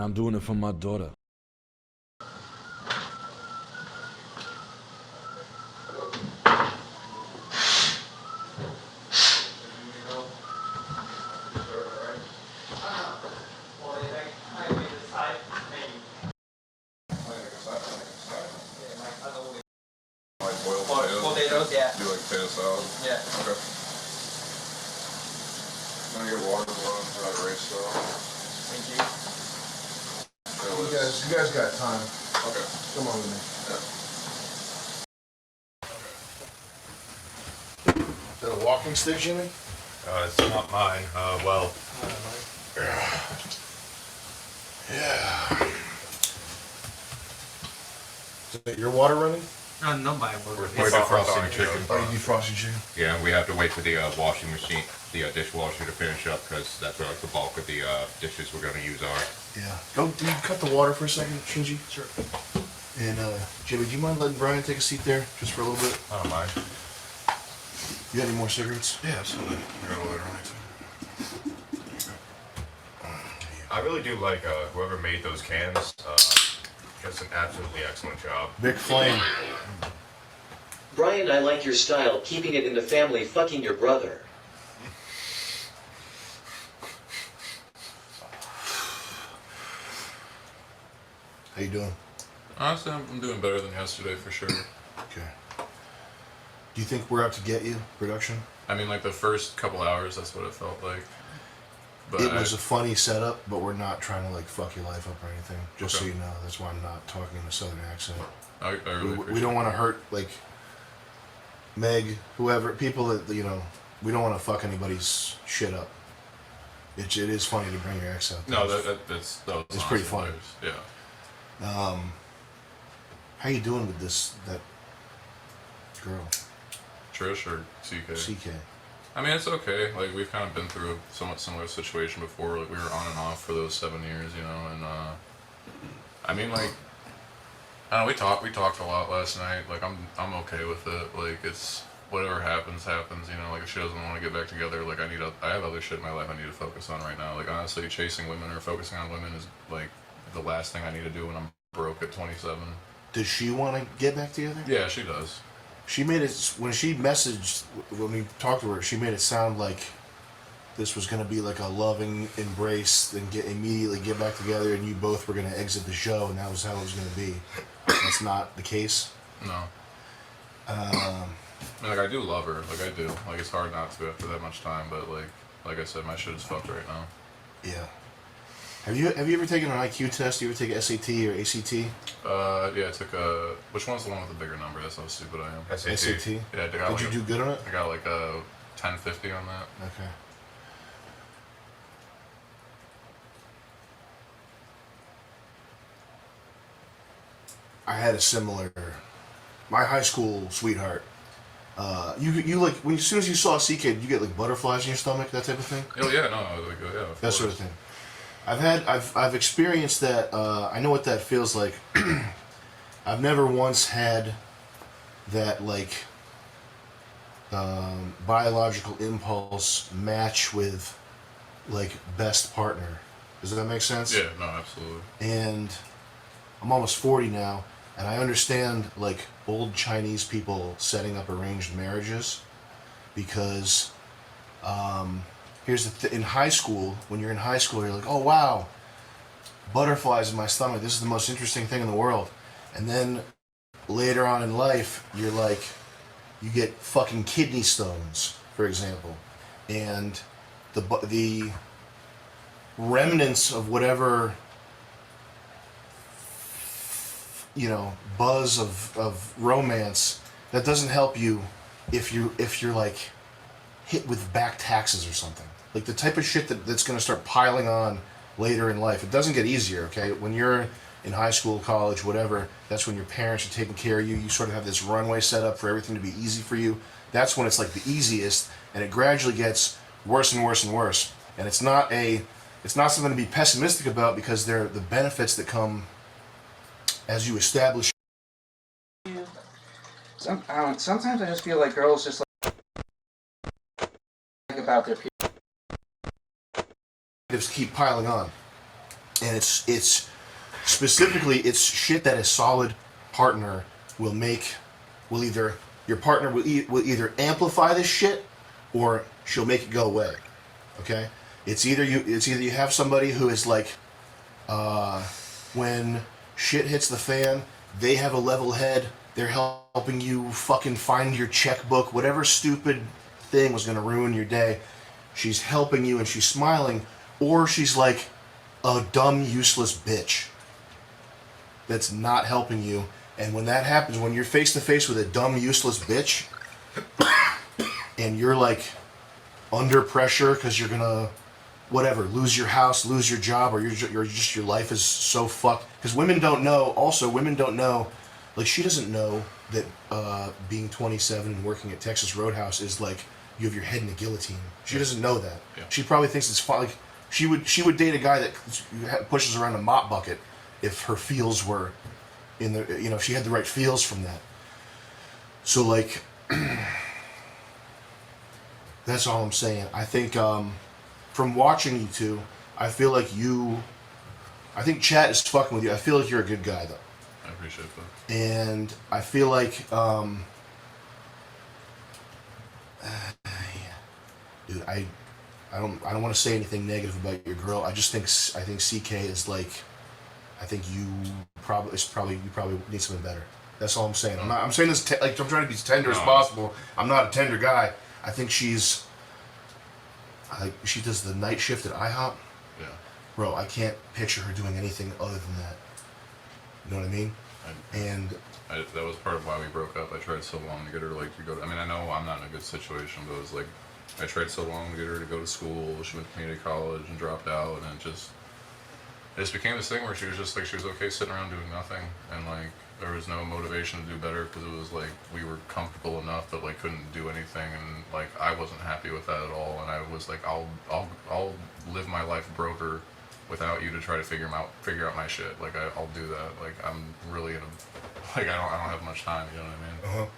I'm doing it for my daughter. Potatoes, yeah. Do like potato salad? Yeah. Okay. I'm gonna get water as well for that race style. Thank you. You guys got time. Okay. Come on with me. Yeah. Is that a walking stick, Jimmy? It's not mine. Well. Yeah. Is that your water running? No, my We're defrosting chicken. Oh, you defrosting chicken? Yeah, we have to wait for the washing machine, the dishwasher to finish up because that's where like the bulk of the dishes we're going to use are. Yeah. Go. Do you cut the water for a second, Shinji? Sure. And Jimmy, do you mind letting Brian take a seat there just for a little bit? I don't mind. You got any more cigarettes? Yeah, absolutely. I got a lighter on it too. I really do like whoever made those cans. Does an absolutely excellent job. Big Flame. Brian, I like your style, keeping it in the family, fucking your brother. How you doing? Honestly, I'm doing better than yesterday for sure. Okay. Do you think we're out to get you, production? I mean, like the first couple hours, that's what it felt like. But It was a funny setup, but we're not trying to like fuck your life up or anything. Just so Okay. you know, that's why I'm not talking in a southern accent. I really We don't want to hurt like Meg, whoever, people that we don't want to fuck anybody's shit up. It is funny to bring your ex out. No, that was It's pretty funny. hilarious. Yeah. How you doing with that girl, Trish or CK? CK? I mean, it's okay. Like, we've kind of been through a somewhat similar situation before. Like, we were on and off for those 7 years, and, I mean, like, I don't know, we talked a lot last night. Like, I'm okay with it. Like, it's, whatever happens, like, if she doesn't want to get back together, like, I have other shit in my life I need to focus on right now. Like, honestly, chasing women or focusing on women is, like, the last thing I need to do when I'm broke at 27. Does she want to get back together? Yeah, she does. She made it, when she messaged, when we talked to her, she made it sound like this was going to be like a loving embrace and immediately get back together and you both were going to exit the show and that was how it was going to be. That's not the case. No. I mean, like, I do love her. Like, I do. Like, it's hard not to after that much time, but, like I said, my shit is fucked right now. Yeah. Have you ever taken an IQ test? You ever take SAT or ACT? Yeah, I took which one's the one with the bigger number? That's how stupid I am. SAT? Yeah, I got Did you do good on it? I got like a 1050 on that. Okay. I had a similar. My high school sweetheart. You like when as soon as you saw CK, did you get like butterflies in your stomach, that type of thing? Oh yeah, no, like, yeah, of That course. sort of thing. I've experienced that. I know what that feels like. I've never once had that like biological impulse match with like best partner. Does that make sense? Yeah, no, absolutely. And I'm almost 40 now, and I understand like old Chinese people setting up arranged marriages because here's the in high school, when you're in high school, you're like, oh wow, butterflies in my stomach, this is the most interesting thing in the world. And then later on in life, you're like, you get fucking kidney stones, for example, and the remnants of whatever buzz of romance, that doesn't help you if you're like hit with back taxes or something. Like the type of shit that's going to start piling on later in life. It doesn't get easier, okay? When you're in high school, college, whatever, that's when your parents are taking care of you. You sort of have this runway set up for everything to be easy for you. That's when it's like the easiest, and it gradually gets worse and worse and worse. And it's not something to be pessimistic about because they're the benefits that come as you establish. Sometimes I just feel like girls just like about their people. Just keep piling on, and it's specifically it's shit that a solid partner will either your partner will either amplify this shit or she'll make it go away. Okay, it's either you have somebody who is like when shit hits the fan, they have a level head, they're helping you fucking find your checkbook, whatever stupid thing was going to ruin your day, she's helping you and she's smiling, or she's like a dumb useless bitch that's not helping you. And when that happens, when you're face to face with a dumb useless bitch and you're like under pressure because you're gonna lose your house, lose your job, or your life is so fucked. Because women don't know, like she doesn't know that being 27 and working at Texas Roadhouse is like you have your head in a guillotine. She doesn't know that. Yeah. She probably thinks it's fun. Like she would date a guy that pushes around a mop bucket if her feels were in the, if she had the right feels from that. So like that's all I'm saying. I think from watching you two, I feel like I think chat is fucking with you. I feel like you're a good guy though. I appreciate that. And I feel like dude, I don't want to say anything negative about your girl. I think CK is like, I think you probably need something better. That's all I'm saying. I'm saying this like I'm trying to be as tender as possible. I'm not a tender guy. I think she does the night shift at IHOP. Yeah. Bro, I can't picture her doing anything other than that. You know what I mean? That was part of why we broke up. I tried so long to get her to go to. I mean, I know I'm not in a good situation, but it was like I tried so long to get her to go to school. She went to community college and dropped out, and it just became this thing where she was just like she was okay sitting around doing nothing, and like there was no motivation to do better because it was like we were comfortable enough but like couldn't do anything, and like I wasn't happy with that at all, and I was like I'll live my life broker without you to try to figure out my shit. Like I'll do that. Like I'm really in a like I don't have much time. You know what I mean?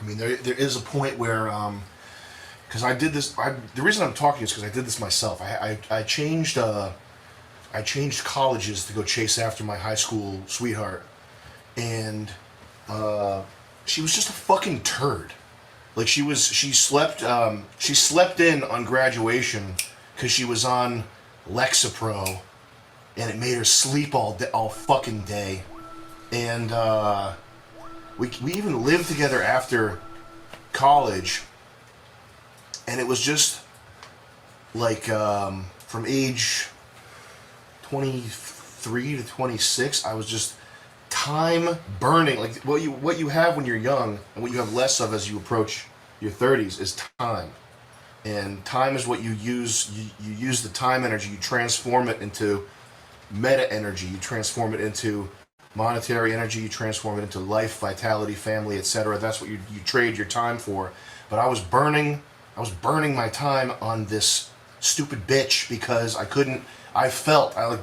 I mean, there is a point where, because I did this. The reason I'm talking is because I did this myself. I changed colleges to go chase after my high school sweetheart, and she was just a fucking turd. Like she slept in on graduation because she was on Lexapro, and it made her sleep all fucking day, and we even lived together after college, and it was just like from age 23 to 26, I was just time burning. Like what you have when you're young and what you have less of as you approach your 30s is time. And time is what you use. You use the time energy, you transform it into meta energy, you transform it into monetary energy, you transform it into life, vitality, family, etc. That's what you trade your time for. But I was burning my time on this stupid bitch because I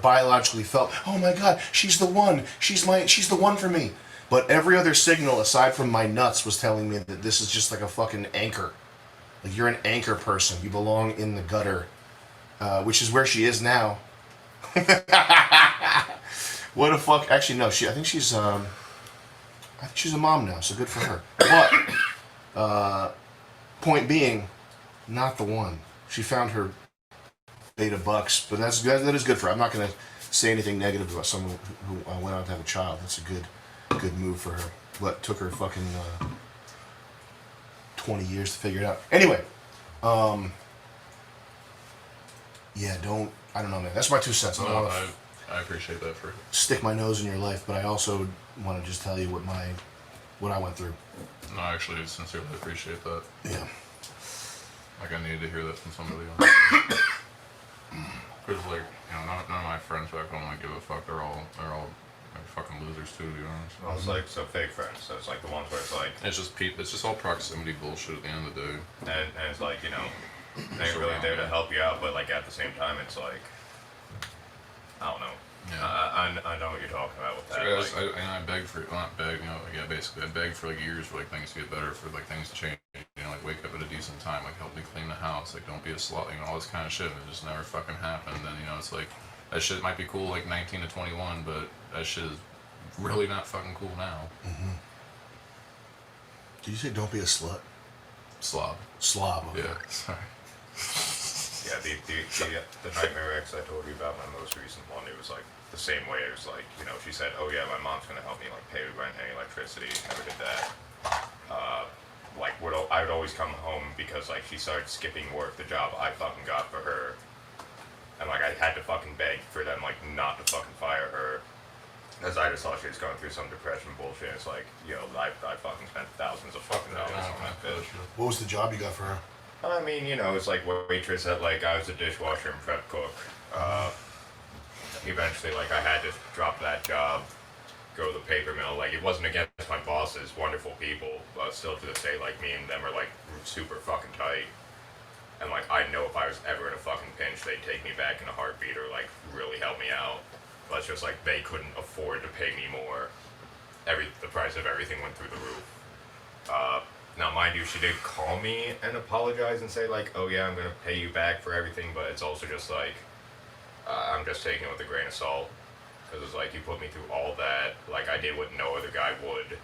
biologically felt, oh my god, she's the one. She's the one for me. But every other signal aside from my nuts was telling me that this is just like a fucking anchor. Like you're an anchor person. You belong in the gutter. Which is where she is now. What the fuck? Actually, no. I think she's a mom now, so good for her. But point being, not the one. She found her beta bucks, but that is good for her. I'm not gonna say anything negative about someone who went out to have a child. That's a good move for her. What took her fucking 20 years to figure it out. Anyway, yeah, I don't know, man. That's my 2 cents. I appreciate that for stick my nose in your life, but I also want to just tell you what I went through. No, I actually sincerely appreciate that. Yeah. Like I needed to hear that from somebody else. Because like none of my friends back home like give a fuck. They're all like fucking losers too, to be honest. Well, it's like so fake friends. So it's like the ones where it's like it's just all proximity bullshit at the end of the day. And it's like they ain't really there to help you out, but like at the same time, it's like I don't know. Yeah. I know what you're talking about with that. So like, I beg for, well, not beg, you know, yeah, basically, I begged for like years for like things to get better, for like things to change, you know, like wake up at a decent time, like help me clean the house, like don't be a slut, you know, all this kind of shit, and it just never fucking happened. And you know, it's like that shit might be cool like 19 to 21, but that shit is really not fucking cool now. Mm-hmm. Did you say don't be a slut? Slob. Slob. Okay. Yeah. Sorry. yeah, the Nightmare X I told you about, my most recent one, it was like the same way. It was like, you know, she said, oh yeah, my mom's gonna help me like pay rent and electricity. Never did that. Like I would always come home because like she started skipping work, the job I fucking got for her, and like I had to fucking beg for them like not to fucking fire her, as I just thought she was going through some depression bullshit. It's like, yo, I fucking spent thousands of fucking dollars on that bitch. What was the job you got for her? I mean, you know, it's like waitress at like, I was a dishwasher and prep cook. Eventually, like, I had to drop that job, go to the paper mill. Like, it wasn't against my bosses, wonderful people, but still to this day, like, me and them are like super fucking tight. And like, I know if I was ever in a fucking pinch, they'd take me back in a heartbeat or like really help me out. But it's just like they couldn't afford to pay me more. The price of everything went through the roof. Now, mind you, she did call me and apologize and say like, oh yeah, I'm gonna pay you back for everything, but it's also just like, I'm just taking it with a grain of salt. Because it's like, you put me through all that, like I did what no other guy would,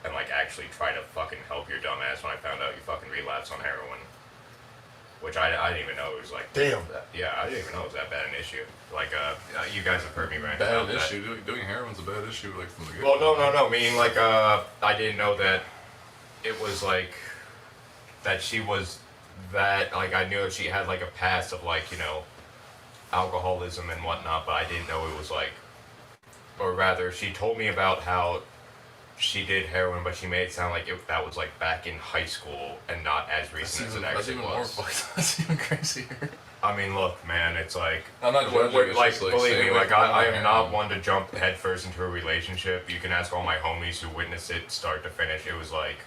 and like actually try to fucking help your dumb ass when I found out you fucking relapsed on heroin. Which I didn't even know it was like... Damn. Yeah, I didn't even know it was that bad an issue. Like, you guys have heard me rant Bad about issue. Doing heroin's a bad issue, like from the get. Well, no. Meaning, like, I didn't know that it was like that she was that. Like, I knew that she had like a past of like, you know, alcoholism and whatnot, but I didn't know it was like, or rather, she told me about how she did heroin, but she made it sound like that was like back in high school and not as recent as it actually was. That's even crazier. I mean, look, man, it's like, I'm not judging, it's like, just, like, believe stay me, away like, from I am heroin. not one to jump headfirst into a relationship. You can ask all my homies who witnessed it start to finish. It was like,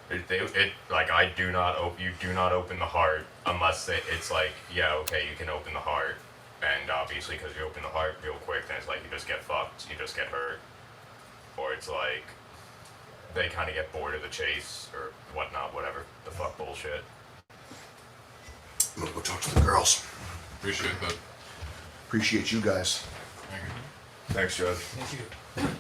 like, you do not open the heart unless it's like, yeah, okay, you can open the heart. And obviously, because you open the heart real quick, then it's like, you just get fucked, you just get hurt. Or it's like, they kind of get bored of the chase or whatnot, whatever the fuck bullshit. I'm gonna go talk to the girls. Appreciate that. Appreciate you guys. Thank you. Thanks, Judge. Thank you.